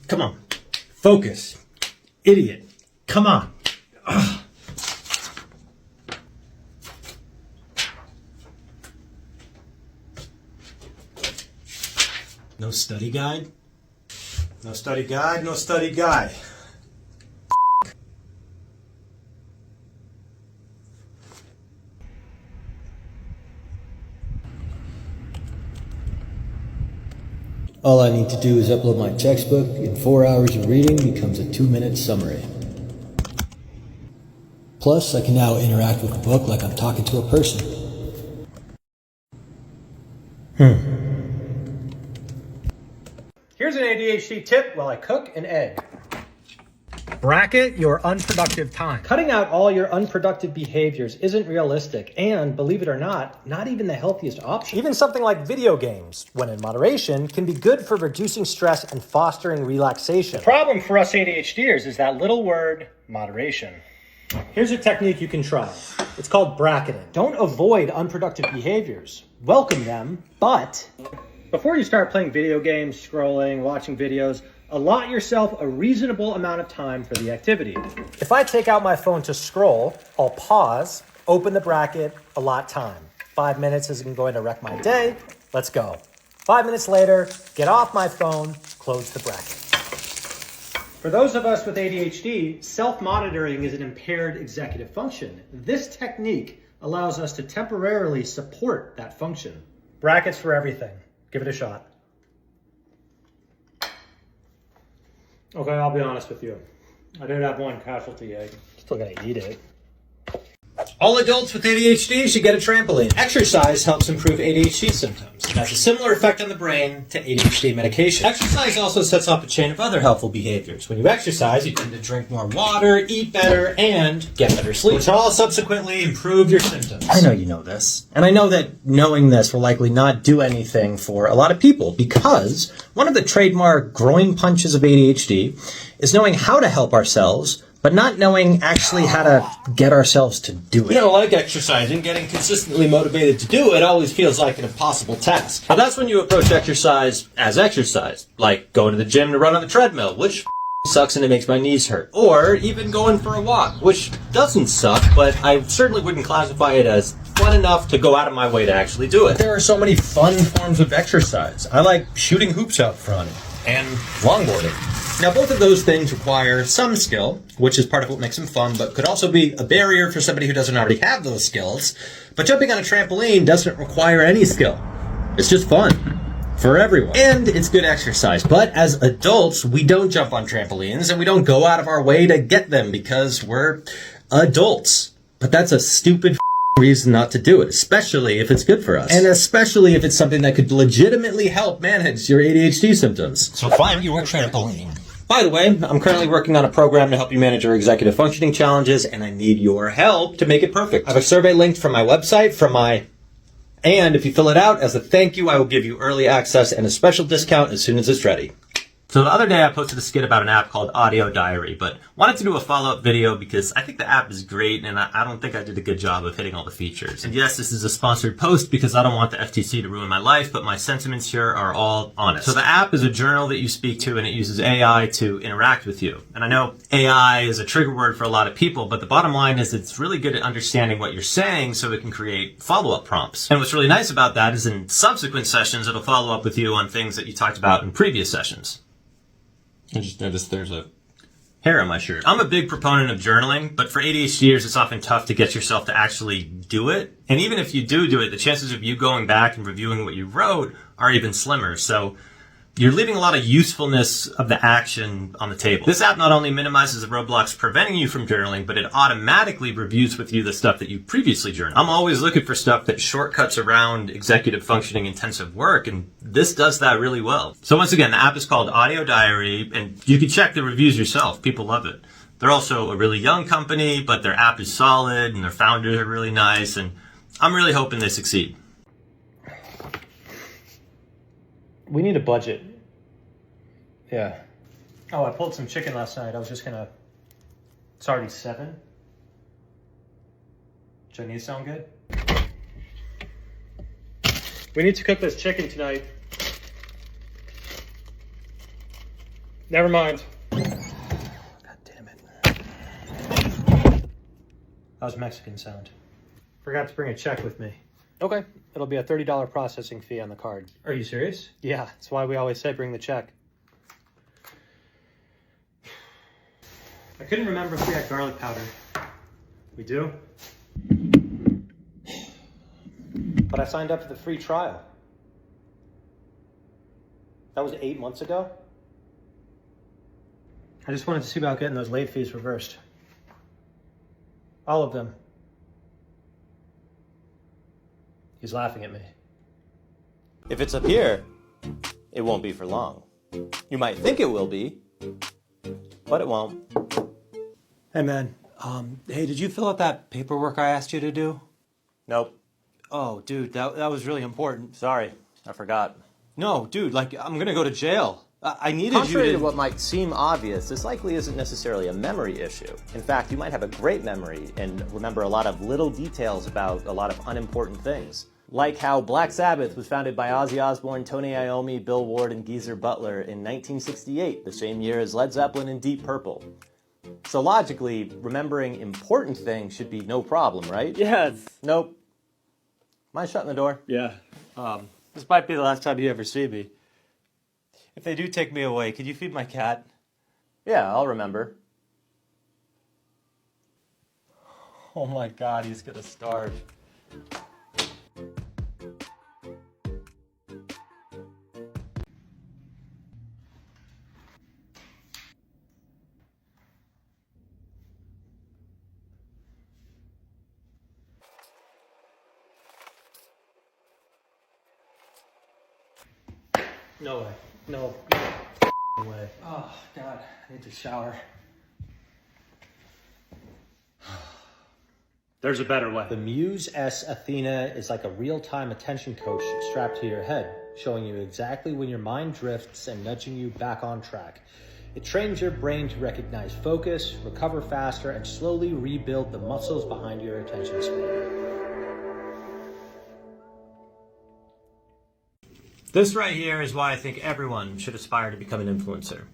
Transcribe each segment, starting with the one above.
Come on. Focus. Idiot. Come on. Ugh. No study guide? No study guide, no study guide. All I need to do is upload my textbook, and 4 hours of reading becomes a 2-minute summary. Plus, I can now interact with the book like I'm talking to a person. Here's an ADHD tip while I cook an egg. Bracket your unproductive time. Cutting out all your unproductive behaviors isn't realistic and, believe it or not even the healthiest option. Even something like video games, when in moderation, can be good for reducing stress and fostering relaxation. The problem for us ADHDers is that little word, moderation. Here's a technique you can try. It's called bracketing. Don't avoid unproductive behaviors. Welcome them, but before you start playing video games, scrolling, watching videos, allot yourself a reasonable amount of time for the activity. If I take out my phone to scroll, I'll pause, open the bracket, allot time. 5 minutes isn't going to wreck my day. Let's go. 5 minutes later, get off my phone, close the bracket. For those of us with ADHD, self-monitoring is an impaired executive function. This technique allows us to temporarily support that function. Brackets for everything. Give it a shot. Okay, I'll be honest with you. I did have one casualty egg. Still gotta eat it. All adults with ADHD should get a trampoline. Exercise helps improve ADHD symptoms. It has a similar effect on the brain to ADHD medication. Exercise also sets off a chain of other helpful behaviors. When you exercise, you tend to drink more water, eat better, and get better sleep, which all subsequently improve your symptoms. I know you know this, and I know that knowing this will likely not do anything for a lot of people, because one of the trademark growing punches of ADHD is knowing how to help ourselves, but not knowing actually how to get ourselves to do it. You know, like exercising, getting consistently motivated to do it always feels like an impossible task. But that's when you approach exercise as exercise, like going to the gym to run on the treadmill, which sucks and it makes my knees hurt. Or even going for a walk, which doesn't suck, but I certainly wouldn't classify it as fun enough to go out of my way to actually do it. There are so many fun forms of exercise. I like shooting hoops out front and longboarding. Now, both of those things require some skill, which is part of what makes them fun, but could also be a barrier for somebody who doesn't already have those skills. But jumping on a trampoline doesn't require any skill. It's just fun for everyone. And it's good exercise. But as adults, we don't jump on trampolines and we don't go out of our way to get them because we're adults. But that's a stupid reason not to do it, especially if it's good for us. And especially if it's something that could legitimately help manage your ADHD symptoms. So find your trampoline. By the way, I'm currently working on a program to help you manage your executive functioning challenges, and I need your help to make it perfect. I have a survey linked from my website, and if you fill it out, as a thank you, I will give you early access and a special discount as soon as it's ready. So the other day I posted a skit about an app called Audio Diary, but wanted to do a follow-up video because I think the app is great and I don't think I did a good job of hitting all the features. And yes, this is a sponsored post because I don't want the FTC to ruin my life, but my sentiments here are all honest. So the app is a journal that you speak to and it uses AI to interact with you. And I know AI is a trigger word for a lot of people, but the bottom line is it's really good at understanding what you're saying so it can create follow-up prompts. And what's really nice about that is in subsequent sessions, it'll follow up with you on things that you talked about in previous sessions. I just noticed there's a hair on my shirt. I'm a big proponent of journaling, but for ADHDers, it's often tough to get yourself to actually do it. And even if you do it, the chances of you going back and reviewing what you wrote are even slimmer. So you're leaving a lot of usefulness of the action on the table. This app not only minimizes the roadblocks preventing you from journaling, but it automatically reviews with you the stuff that you previously journaled. I'm always looking for stuff that shortcuts around executive functioning intensive work, and this does that really well. So once again, the app is called Audio Diary, and you can check the reviews yourself. People love it. They're also a really young company, but their app is solid, and their founders are really nice, and I'm really hoping they succeed. We need a budget. Yeah. Oh, I pulled some chicken last night. I was just gonna... It's already 7. Chinese sound good? We need to cook this chicken tonight. Never mind. God damn it. That was Mexican sound. Forgot to bring a check with me. Okay. It'll be a $30 processing fee on the card. Are you serious? Yeah, that's why we always say bring the check. I couldn't remember if we had garlic powder. We do? But I signed up for the free trial. That was 8 months ago? I just wanted to see about getting those late fees reversed. All of them. He's laughing at me. If it's up here, it won't be for long. You might think it will be, but it won't. Hey man, hey, did you fill out that paperwork I asked you to do? Nope. Oh, dude, that was really important. Sorry, I forgot. No, dude, like, I'm gonna go to jail. I needed Contrary you to what might seem obvious, this likely isn't necessarily a memory issue. In fact, you might have a great memory and remember a lot of little details about a lot of unimportant things. Like how Black Sabbath was founded by Ozzy Osbourne, Tony Iommi, Bill Ward, and Geezer Butler in 1968, the same year as Led Zeppelin and Deep Purple. So logically, remembering important things should be no problem, right? Yes. Nope. Mind shutting the door? Yeah. This might be the last time you ever see me. If they do take me away, could you feed my cat? Yeah, I'll remember. Oh my God, he's gonna starve. No way. No way. Oh, God. I need to shower. There's a better way. The Muse S Athena is like a real-time attention coach strapped to your head, showing you exactly when your mind drifts and nudging you back on track. It trains your brain to recognize focus, recover faster, and slowly rebuild the muscles behind your attention span. This right here is why I think everyone should aspire to become an influencer.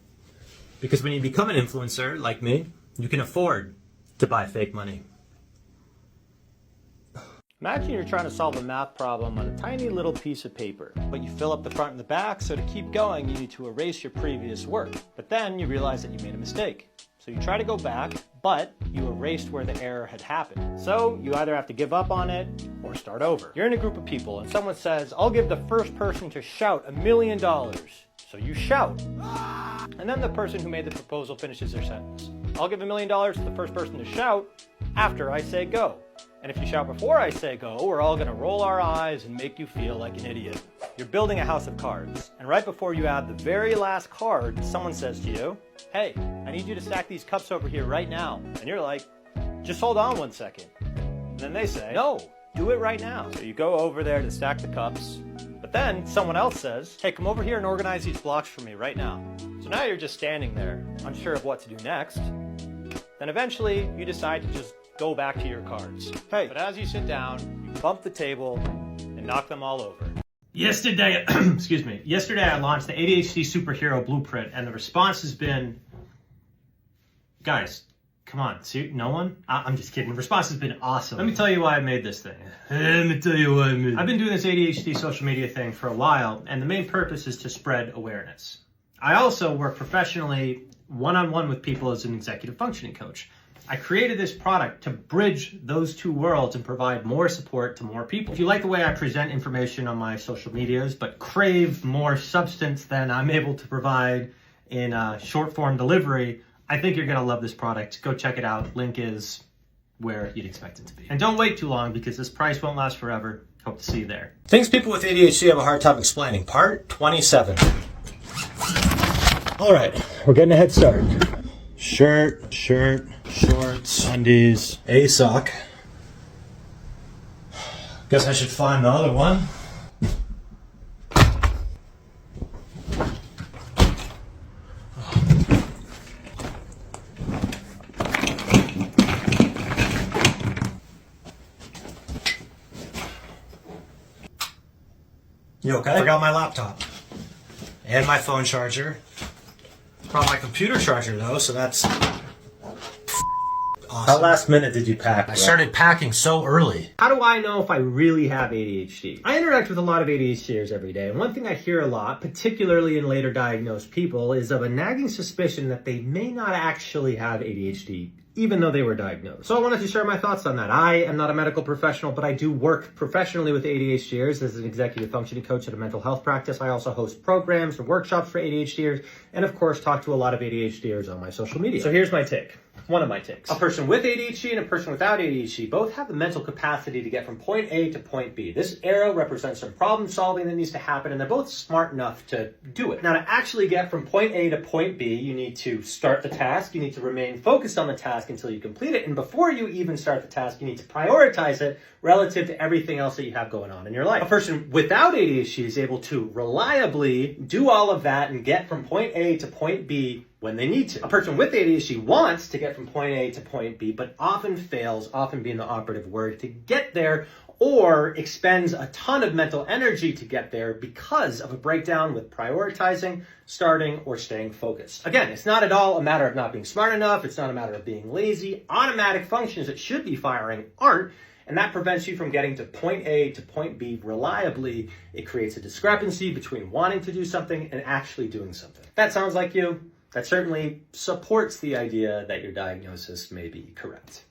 Because when you become an influencer, like me, you can afford to buy fake money. Imagine you're trying to solve a math problem on a tiny little piece of paper, but you fill up the front and the back, so to keep going, you need to erase your previous work. But then you realize that you made a mistake. So you try to go back, but you erased where the error had happened. So you either have to give up on it or start over. You're in a group of people and someone says, I'll give the first person to shout $1 million. So you shout. And then the person who made the proposal finishes their sentence. I'll give $1 million to the first person to shout after I say go. And if you shout before I say go, we're all gonna roll our eyes and make you feel like an idiot. You're building a house of cards, and right before you add the very last card, someone says to you, hey, I need you to stack these cups over here right now. And you're like, just hold on 1 second. And then they say, no, do it right now. So you go over there to stack the cups, but then someone else says, hey, come over here and organize these blocks for me right now. So now you're just standing there, unsure of what to do next. Then eventually you decide to just go back to your cards. Hey, but as you sit down, you bump the table and knock them all over. Yesterday, yesterday I launched the ADHD Superhero Blueprint, and the response has been, guys, come on, see, no one? I'm just kidding. The response has been awesome. Let me tell you why I made this thing. I've been doing this ADHD social media thing for a while, and the main purpose is to spread awareness. I also work professionally one-on-one with people as an executive functioning coach. I created this product to bridge those two worlds and provide more support to more people. If you like the way I present information on my social medias, but crave more substance than I'm able to provide in short form delivery, I think you're gonna love this product. Go check it out. Link is where you'd expect it to be. And don't wait too long because this price won't last forever. Hope to see you there. Things people with ADHD have a hard time explaining. Part 27. All right, we're getting a head start. Shirt, shorts, undies, a sock. Guess I should find the other one. You okay? I forgot my laptop and my phone charger. Brought my computer charger though, so that's awesome. How last minute did you pack? I started packing so early. How do I know if I really have ADHD? I interact with a lot of ADHDers every day, and one thing I hear a lot, particularly in later diagnosed people, is of a nagging suspicion that they may not actually have ADHD, even though they were diagnosed. So I wanted to share my thoughts on that. I am not a medical professional, but I do work professionally with ADHDers as an executive functioning coach at a mental health practice. I also host programs and workshops for ADHDers, and of course talk to a lot of ADHDers on my social media. So here's my take. One of my takes. A person with ADHD and a person without ADHD both have the mental capacity to get from point A to point B. This arrow represents some problem solving that needs to happen, and they're both smart enough to do it. Now, to actually get from point A to point B, you need to start the task, you need to remain focused on the task until you complete it, and before you even start the task, you need to prioritize it relative to everything else that you have going on in your life. A person without ADHD is able to reliably do all of that and get from point A to point B when they need to. A person with ADHD wants to get from point A to point B, but often fails, often being the operative word, to get there, or expends a ton of mental energy to get there because of a breakdown with prioritizing, starting, or staying focused. Again, it's not at all a matter of not being smart enough. It's not a matter of being lazy. Automatic functions that should be firing aren't, and that prevents you from getting to point A to point B reliably. It creates a discrepancy between wanting to do something and actually doing something. If that sounds like you, that certainly supports the idea that your diagnosis may be correct.